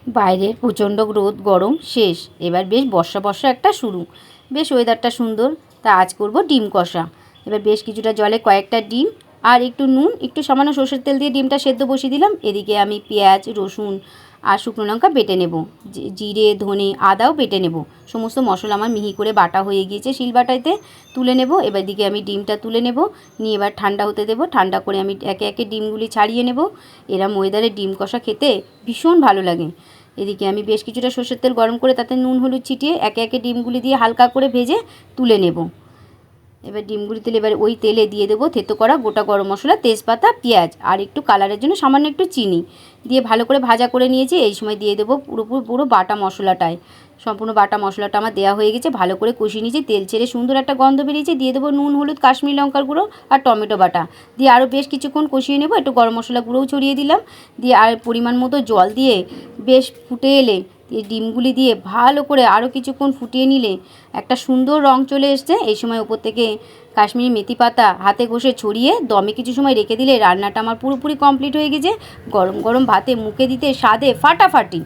বাইরের প্রচণ্ড রোদ গরম শেষ, এবার বেশ বর্ষা বর্ষা একটা শুরু, বেশ ওয়েদারটা সুন্দর। তা আজ করব ডিম কষা। এবার বেশ কিছুটা জলে কয়েকটা ডিম আর একটু নুন, একটু সামান্য সর্ষের তেল দিয়ে ডিমটা সেদ্ধ বসিয়ে দিলাম। এদিকে আমি পেঁয়াজ, রসুন আর শুকনো লঙ্কা বেটে নেব, জিরে, ধনে, আদাও বেটে নেব। সমস্ত মশলা আমার মিহি করে বাটা হয়ে গিয়েছে, শিলবাটাইতে তুলে নেব। এবার দিকে আমি ডিমটা তুলে নেব, নিয়ে এবার ঠান্ডা হতে দেবো। ঠান্ডা করে আমি একে একে ডিমগুলি ছাড়িয়ে নেব। এরম ওয়েদারে ডিম কষা খেতে ভীষণ ভালো লাগে। এদিকে আমি বেশ কিছুটা সর্ষের তেল গরম করে তাতে নুন হলুদ ছিটিয়ে একে একে ডিমগুলি দিয়ে হালকা করে ভেজে তুলে নেব। এবার ডিমগুলি তেলে এবার ওই তেলে দিয়ে দেবো থেতো করা গোটা গরম মশলা, তেজপাতা, পেঁয়াজ আর একটু কালারের জন্য সামান্য একটু চিনি দিয়ে ভালো করে ভাজা করে নিয়েছি। এই সময় দিয়ে দেবো পুরো বাটা মশলাটায়। সম্পূর্ণ বাটা মশলাটা আমার দেওয়া হয়ে গেছে, ভালো করে কষিয়ে নিয়েছি, তেল ছেড়ে সুন্দর একটা গন্ধ বেরিয়েছে। দিয়ে দেবো নুন, হলুদ, কাশ্মীরি লঙ্কার গুঁড়ো আর টমেটো বাটা দিয়ে আরও বেশ কিছুক্ষণ কষিয়ে নেব। একটু গরম মশলা গুঁড়োও ছড়িয়ে দিলাম, দিয়ে আর পরিমাণ মতো জল দিয়ে বেশ ফুটে এলে এই ডিমগুলি দিয়ে ভালো করে আরও কিছুক্ষণ ফুটিয়ে নিলে একটা সুন্দর রং চলে এসছে। এই সময় ওপর থেকে কাশ্মীরি মেথি পাতা হাতে ঘষে ছড়িয়ে দমে কিছু সময় রেখে দিলে রান্নাটা আমার পুরোপুরি কমপ্লিট হয়ে গেছে। গরম গরম ভাতে মুখে দিতে স্বাদে ফাটাফাটি।